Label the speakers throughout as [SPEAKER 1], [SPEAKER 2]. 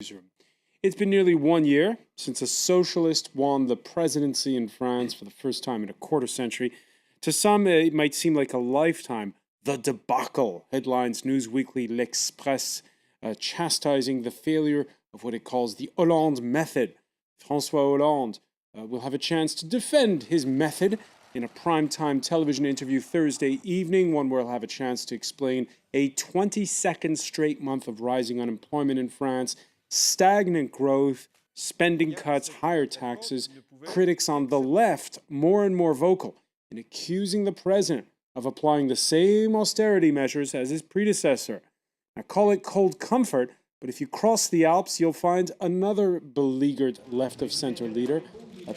[SPEAKER 1] newsroom. It's been nearly 1 year since a socialist won the presidency in France for the first time in a quarter century. To some, it might seem like a lifetime. The debacle headlines News Weekly L'Express, chastising the failure of what it calls the Hollande method. François Hollande will have a chance to defend his method in a primetime television interview Thursday evening, one where he'll have a chance to explain a 22nd straight month of rising unemployment in France, stagnant growth, spending cuts, higher taxes, critics on the left more and more vocal in accusing the president of applying the same austerity measures as his predecessor. Now, call it cold comfort, but if you cross the Alps, you'll find another beleaguered left-of-center leader,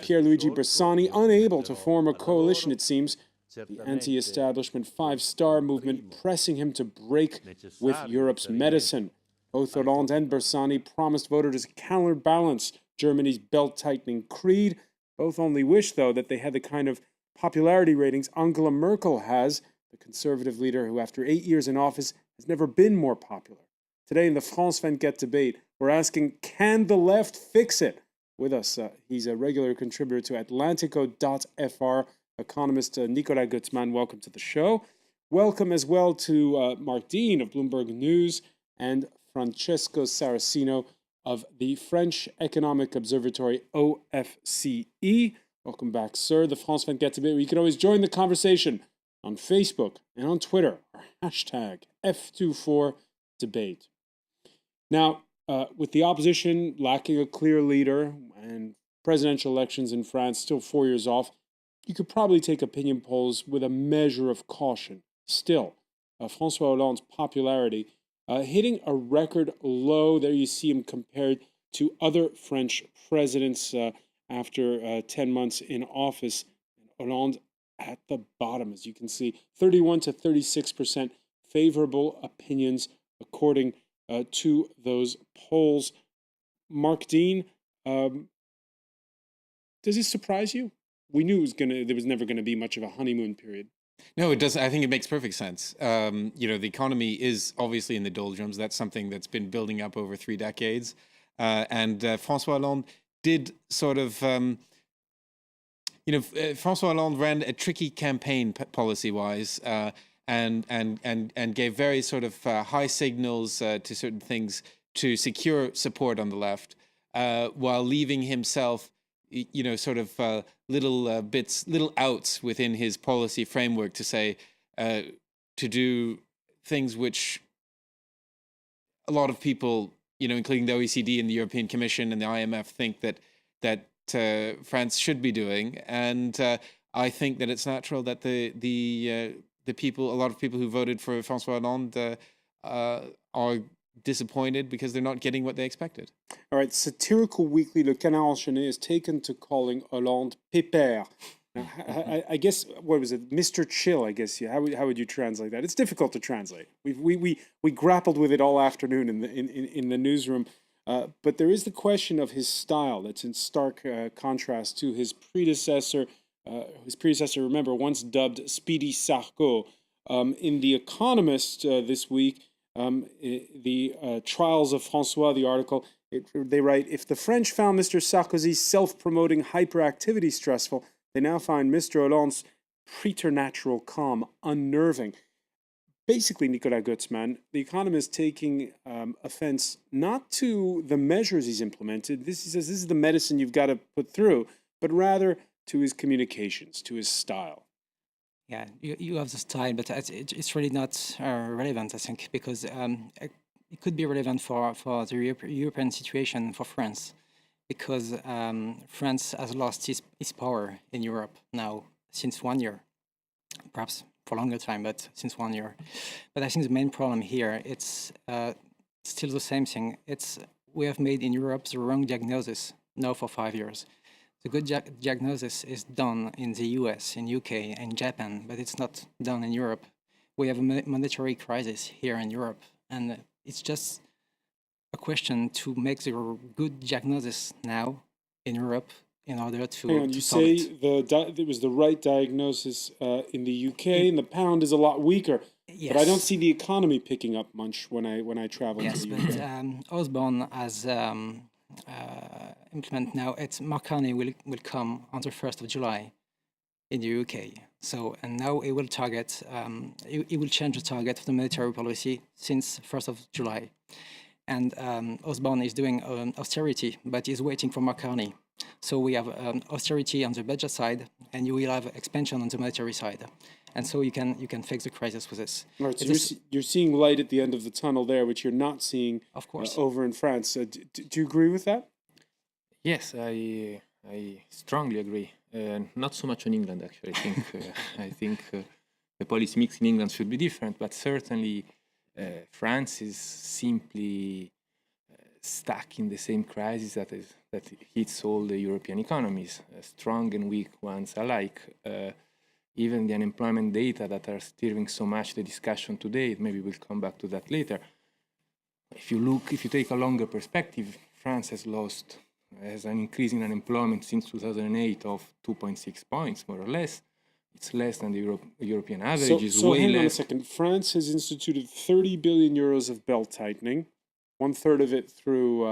[SPEAKER 1] Pier-Luigi Bersani, unable to form a coalition, it seems. The anti-establishment five-star movement pressing him to break with Europe's medicine. Both Hollande and Bersani promised voters to counterbalance Germany's belt-tightening creed. Both only wish, though, that they had the kind of popularity ratings Angela Merkel has, the conservative leader who, after 8 years in office, has never been more popular. Today in the France 24 debate, we're asking, can the left fix it? With us, he's a regular contributor to Atlantico.fr, economist Nicolas GOETZMANN. Welcome to the show. Welcome as well to Mark Dean of Bloomberg News and Francesco SARACENO of the French Economic Observatory, OFCE. Welcome back, sir. The France 24 debate, where you can always join the conversation on Facebook and on Twitter, our hashtag F24Debate. Now, with the opposition lacking a clear leader and presidential elections in France still 4 years off, you could probably take opinion polls with a measure of caution. Still, François Hollande's popularity hitting a record low. There you see him compared to other French presidents after 10 months in office. Hollande at the bottom, as you can see, 31 to 36% favorable opinions according to those polls. Mark Dean, does this surprise you? We knew there was never going to be much of a honeymoon period.
[SPEAKER 2] No, it doesn't. I think it makes perfect sense. The economy is obviously in the doldrums. That's something that's been building up over 3 decades. And François Hollande did sort of, François Hollande ran a tricky campaign policy-wise, and gave very sort of high signals to certain things to secure support on the left, while leaving himself, little outs within his policy framework to say, to do things which a lot of people, including the OECD and the European Commission and the IMF, think that France should be doing. And I think that it's natural that a lot of people who voted for François Hollande are disappointed because they're not getting what they expected.
[SPEAKER 1] All right, satirical weekly Le Canard Enchaîné is taken to calling Hollande Pépère. Now, I guess, what was it, Mr. Chill, I guess. Yeah. How would you translate that? It's difficult to translate. We grappled with it all afternoon in the newsroom. But there is the question of his style that's in stark contrast to his predecessor. Remember, once dubbed Speedy Sarko. In The Economist this week, the Trials of François, the article, they write, if the French found Mr. Sarkozy's self-promoting hyperactivity stressful, they now find Mr. Hollande's preternatural calm unnerving. Basically, Nicolas GOETZMANN, the Economist taking offense not to the measures he's implemented. He says this is the medicine you've got to put through, but rather to his communications, to his style.
[SPEAKER 3] Yeah, you have the style, but it's really not relevant, I think, because it could be relevant for the European situation for France, because France has lost its power in Europe now since 1 year, perhaps for a longer time, but since 1 year. But I think the main problem here, it's still the same thing. We have made in Europe the wrong diagnosis now for 5 years. The good diagnosis is done in the US, in UK, and Japan, but it's not done in Europe. We have a monetary crisis here in Europe, and it's just a question to make the good diagnosis now in Europe in order to
[SPEAKER 1] Hang on, you
[SPEAKER 3] solve
[SPEAKER 1] say
[SPEAKER 3] it.
[SPEAKER 1] it was the right diagnosis in the UK, and the pound is a lot weaker.
[SPEAKER 3] Yes.
[SPEAKER 1] But I don't see the economy picking up much when I travel
[SPEAKER 3] Yes,
[SPEAKER 1] to the
[SPEAKER 3] but
[SPEAKER 1] UK.
[SPEAKER 3] Osborne has implement now. Marconi will come on the 1st of July in the UK. So, and now it will target, it will change the target of the monetary policy since 1st of July. And Osborne is doing austerity, but is waiting for Marconi. So we have austerity on the budget side, and you will have expansion on the monetary side. And so you can fix the crisis with this.
[SPEAKER 1] All right, so you're seeing light at the end of the tunnel there, which you're not seeing
[SPEAKER 3] Of course.
[SPEAKER 1] over in France. Do you agree with that?
[SPEAKER 4] Yes, I strongly agree. Not so much on England, actually. I think the policy mix in England should be different, but certainly France is simply stuck in the same crisis that hits all the European economies, strong and weak ones alike. Even the unemployment data that are steering so much the discussion today, maybe we'll come back to that later. If you take a longer perspective, France has an increase in unemployment since 2008 of 2.6 points, more or less. It's less than the European average. It's
[SPEAKER 1] So
[SPEAKER 4] way
[SPEAKER 1] hang on a
[SPEAKER 4] less.
[SPEAKER 1] second. France has instituted 30 billion euros of belt tightening, 1/3 of it through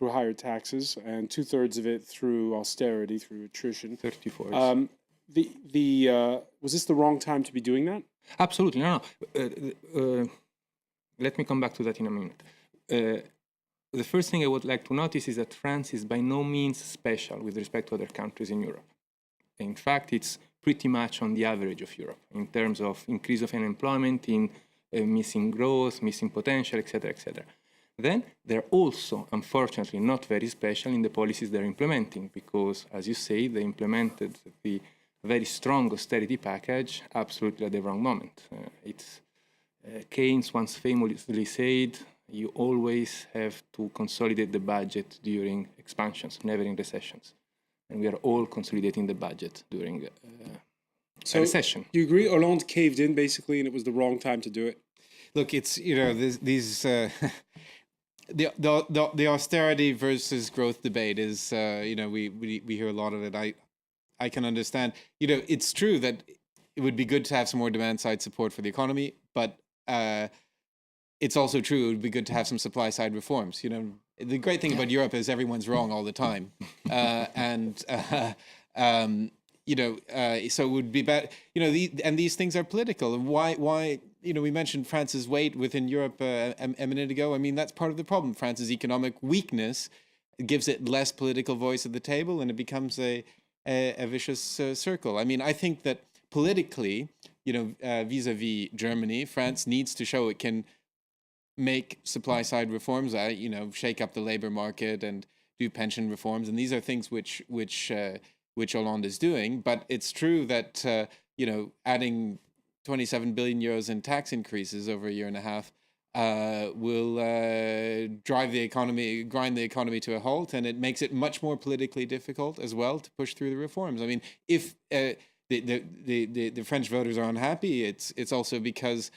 [SPEAKER 1] higher taxes, and 2/3 of it through austerity, through attrition.
[SPEAKER 4] 34.
[SPEAKER 1] Was this the wrong time to be doing that?
[SPEAKER 4] Absolutely, no. Let me come back to that in a minute. The first thing I would like to notice is that France is by no means special with respect to other countries in Europe. In fact, it's pretty much on the average of Europe in terms of increase of unemployment, in missing growth, missing potential, etc., etc. Then they're also, unfortunately, not very special in the policies they're implementing because, as you say, they implemented the very strong austerity package absolutely at the wrong moment. Keynes once famously said, you always have to consolidate the budget during expansions, never in recessions. And we are all consolidating the budget during a recession.
[SPEAKER 1] Do you agree Hollande caved in, basically, and it was the wrong time to do it?
[SPEAKER 2] Look, it's the austerity versus growth debate is we hear a lot of it. I can understand. It's true that it would be good to have some more demand side support for the economy, but it's also true it would be good to have some supply side reforms. The great thing about Europe is everyone's wrong all the time, so it would be bad. And these things are political. And why? We mentioned France's weight within Europe a minute ago. I mean, that's part of the problem. France's economic weakness gives it less political voice at the table, and it becomes a vicious circle. I mean, I think that politically, vis-a-vis Germany, France needs to show it can make supply side reforms, shake up the labor market and do pension reforms. And these are things which Hollande is doing. But it's true that, adding 27 billion euros in tax increases over a year and a half will grind the economy to a halt. And it makes it much more politically difficult as well to push through the reforms. I mean, if the French voters are unhappy, it's also because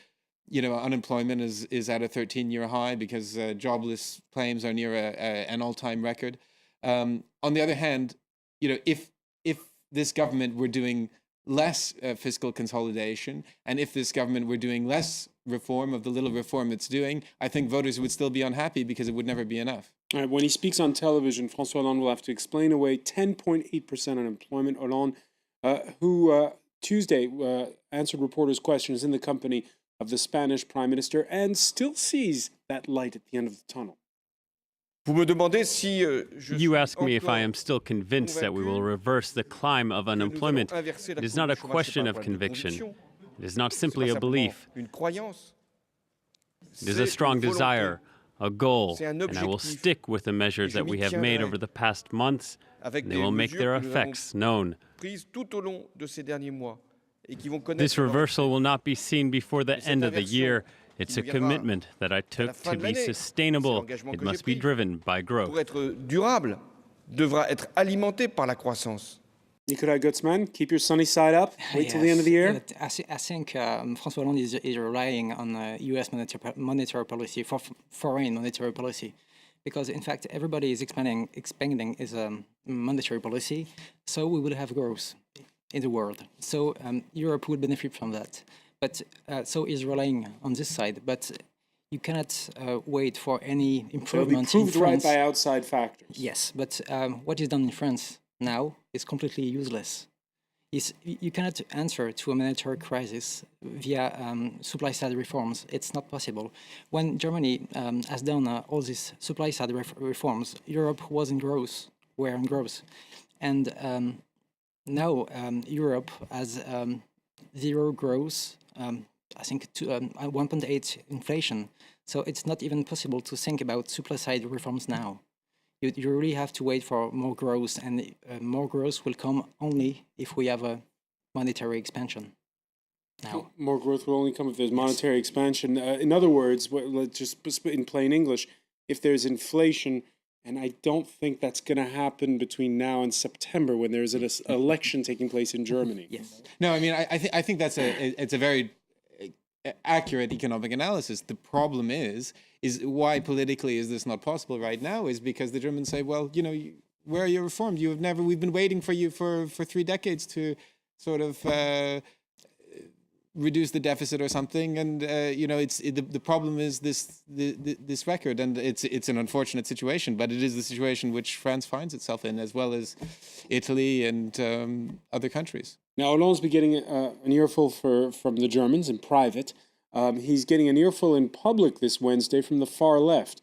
[SPEAKER 2] unemployment is at a 13-year high, because jobless claims are near an all-time record. On the other hand, if this government were doing less fiscal consolidation, and if this government were doing less reform of the little reform it's doing, I think voters would still be unhappy because it would never be enough.
[SPEAKER 1] All right, when he speaks on television, François Hollande will have to explain away 10.8% unemployment. Hollande, who Tuesday answered reporters' questions in the company of the Spanish Prime Minister and still sees that light at the end of the tunnel.
[SPEAKER 5] You ask me if I am still convinced that we will reverse the climb of unemployment. It is not a question of conviction. It is not simply a belief. It is a strong desire, a goal, and I will stick with the measures that we have made over the past months, and they will make their effects known. This reversal will not be seen before the end of the year. It's a commitment that I took to be sustainable. It must be driven by growth.
[SPEAKER 6] Nicolas
[SPEAKER 1] GOETZMANN, keep your sunny side up. Wait till the end of the year.
[SPEAKER 3] But I think François Hollande is relying on U.S. monetary policy, for foreign monetary policy, because in fact everybody is expanding is a monetary policy, so we will have growth in the world. So Europe would benefit from that. But so is relying on this side. But you cannot wait for any
[SPEAKER 1] It'll be
[SPEAKER 3] improvement in
[SPEAKER 1] proved right
[SPEAKER 3] France.
[SPEAKER 1] by outside factors.
[SPEAKER 3] Yes, but what is done in France now is completely useless. You cannot answer to a monetary crisis via supply-side reforms. It's not possible. When Germany has done all these supply-side reforms, Europe was in growth, were in growth. And now Europe has zero growth, I think 1.8 inflation. So it's not even possible to think about supply-side reforms now. You really have to wait for more growth, and more growth will come only if we have a monetary expansion now.
[SPEAKER 1] More growth will only come if there's monetary expansion. In other words, let's just put in plain English, if there's inflation, and I don't think that's going to happen between now and September when there's an election taking place in Germany.
[SPEAKER 3] Yes.
[SPEAKER 2] No, I mean, I think that's it's a very accurate economic analysis. The problem is why politically is this not possible right now is because the Germans say, well, you know, where are your reforms? We've been waiting for you for 3 decades to sort of reduce the deficit or something, and you know, the problem is this record, and it's an unfortunate situation, but it is the situation which France finds itself in, as well as Italy and other countries.
[SPEAKER 1] Now, Hollande's been getting an earful from the Germans in private. He's getting an earful in public this Wednesday from the far left,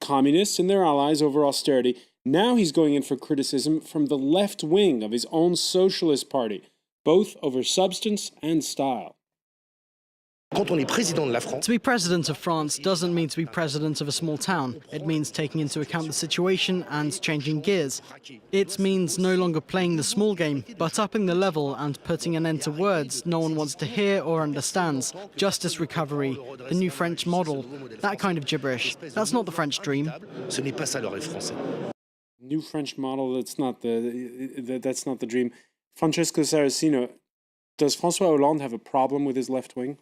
[SPEAKER 1] communists and their allies over austerity. Now he's going in for criticism from the left wing of his own Socialist Party, both over substance and style.
[SPEAKER 6] To be president of France doesn't mean to be president of a small town. It means taking into account the situation and changing gears. It means no longer playing the small game, but upping the level and putting an end to words no one wants to hear or understands. Justice recovery, the new French model, that kind of gibberish. That's not the French dream.
[SPEAKER 1] New French model, that's not the dream. Francesco Saraceno, does François Hollande have a problem with his left wing?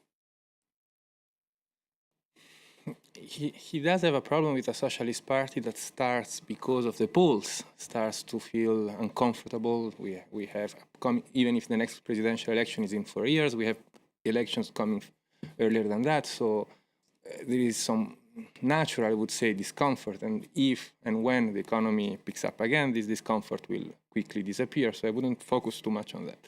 [SPEAKER 4] He does have a problem with a socialist party that starts because of the polls, starts to feel uncomfortable. We have, even if the next presidential election is in 4 years, we have elections coming earlier than that. So there is some natural, I would say, discomfort. And if and when the economy picks up again, this discomfort will quickly disappear. So I wouldn't focus too much on that.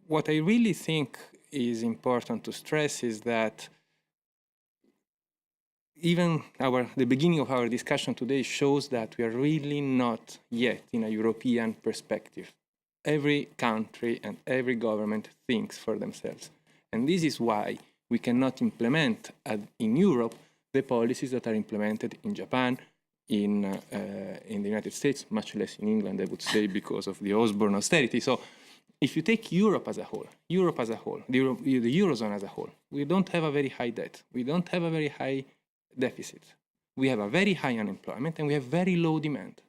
[SPEAKER 4] What I really think is important to stress is that even the beginning of our discussion today shows that we are really not yet in a European perspective. Every country and every government thinks for themselves. And this is why we cannot implement in Europe the policies that are implemented in Japan, in the United States, much less in England, I would say, because of the Osborne austerity. So if you take Europe as a whole, the Eurozone as a whole, we don't have a very high debt. We don't have a very high deficit. We have a very high unemployment and we have very low demand.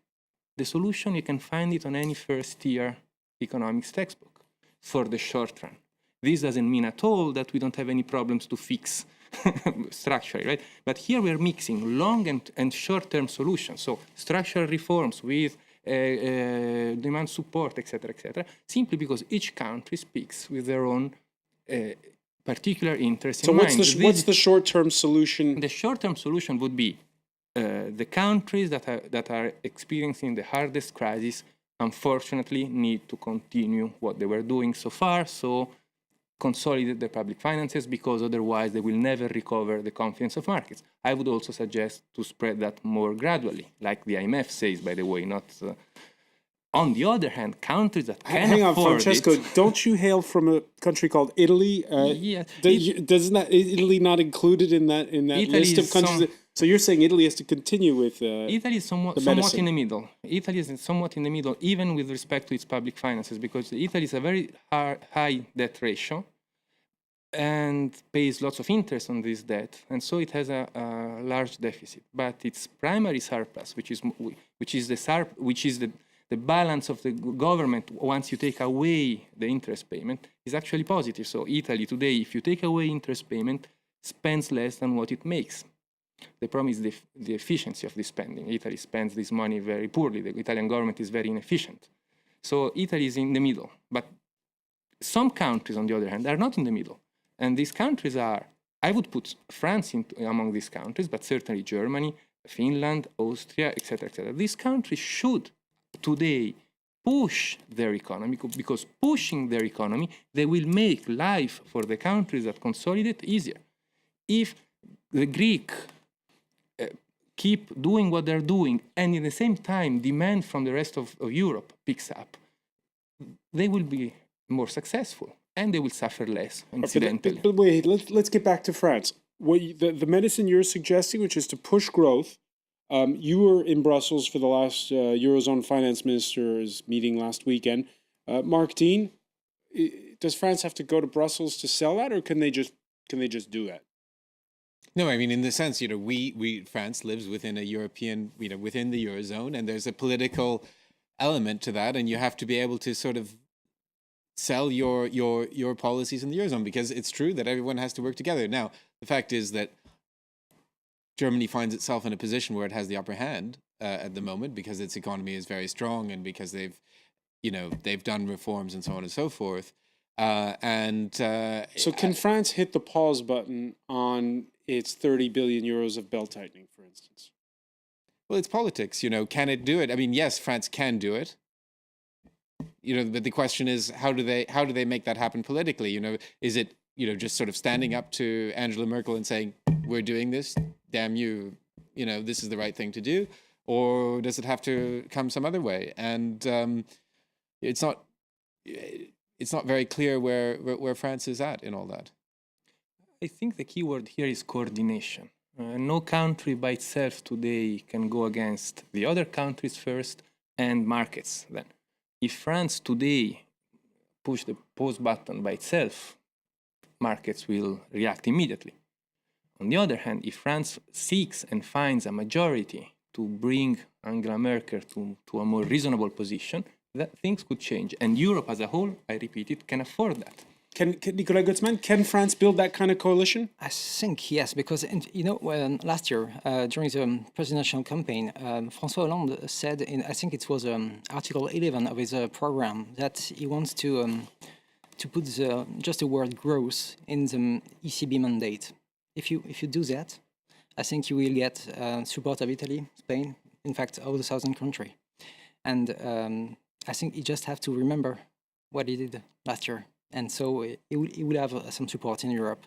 [SPEAKER 4] The solution, you can find it on any first-year economics textbook for the short run. This doesn't mean at all that we don't have any problems to fix structurally, right? But here we're mixing long and short-term solutions. So structural reforms with demand support, etc., simply because each country speaks with their own particular interests in mind.
[SPEAKER 1] So what's the short-term solution?
[SPEAKER 4] The short-term solution would be the countries that are experiencing the hardest crisis, unfortunately, need to continue what they were doing so far, so consolidate their public finances, because otherwise they will never recover the confidence of markets. I would also suggest to spread that more gradually, like the IMF says, by the way, not... On the other hand, countries that can
[SPEAKER 1] Hang on,
[SPEAKER 4] afford
[SPEAKER 1] Francesco, don't you hail from a country called Italy?
[SPEAKER 4] Yes.
[SPEAKER 1] Doesn't Italy not included in that list of countries? So you're saying Italy has to continue with
[SPEAKER 4] Italy is somewhat in the middle. Italy is somewhat in the middle, even with respect to its public finances, because Italy is a very high debt ratio and pays lots of interest on this debt, and so it has a large deficit. But its primary surplus, which is the balance of the government once you take away the interest payment, is actually positive. So Italy today, if you take away interest payment, spends less than what it makes. The problem is the efficiency of the spending. Italy spends this money very poorly. The Italian government is very inefficient. So Italy is in the middle. But some countries, on the other hand, are not in the middle. And these countries are, I would put France among these countries, but certainly Germany, Finland, Austria, etc., etc. These countries should today push their economy, because pushing their economy, they will make life for the countries that consolidate easier. If the Greek keep doing what they're doing, and at the same time demand from the rest of Europe picks up, they will be more successful and they will suffer less, incidentally.
[SPEAKER 1] But wait, let's get back to France. The medicine you're suggesting, which is to push growth, you were in Brussels for the last Eurozone finance ministers meeting last weekend. Mark Dean, does France have to go to Brussels to sell that, or can they just do that?
[SPEAKER 2] No, I mean, in the sense, France lives within a European, within the Eurozone, and there's a political element to that, and you have to be able to sort of sell your policies in the Eurozone, because it's true that everyone has to work together. Now, the fact is that Germany finds itself in a position where it has the upper hand at the moment, because its economy is very strong and because they've done reforms and so on and so forth.
[SPEAKER 1] So can France hit the pause button on its 30 billion euros of belt tightening, for instance?
[SPEAKER 2] Well, it's politics, can it do it? I mean, yes, France can do it. But the question is, how do they make that happen politically? Is it, just sort of standing up to Angela Merkel and saying, we're doing this, damn you, this is the right thing to do? Or does it have to come some other way? And it's not very clear where France is at in all that.
[SPEAKER 4] I think the key word here is coordination. No country by itself today can go against the other countries first and markets then. If France today push the pause button by itself, markets will react immediately. On the other hand, if France seeks and finds a majority to bring Angela Merkel to a more reasonable position, that things could change. And Europe as a whole, I repeat it, can afford that.
[SPEAKER 1] Can Nicolas GOETZMANN, can France build that kind of coalition?
[SPEAKER 3] I think yes, because last year during the presidential campaign, François Hollande said I think it was Article 11 of his program that he wants to put just the word growth in the ECB mandate. If you do that, I think you will get support of Italy, Spain, in fact, all the southern country, and I think you just have to remember what he did last year. And so he will have some support in Europe.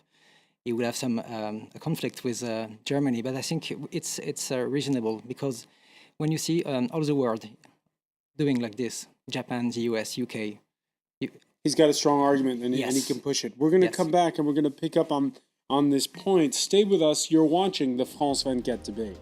[SPEAKER 3] He will have some a conflict with Germany, but I think it's reasonable, because when you see all the world doing like this, Japan, the US, UK.
[SPEAKER 1] He's got a strong argument, and
[SPEAKER 3] Yes.
[SPEAKER 1] he can push it. We're going to come back, and we're going to pick up on this point. Stay with us. You're watching the France 24 debate.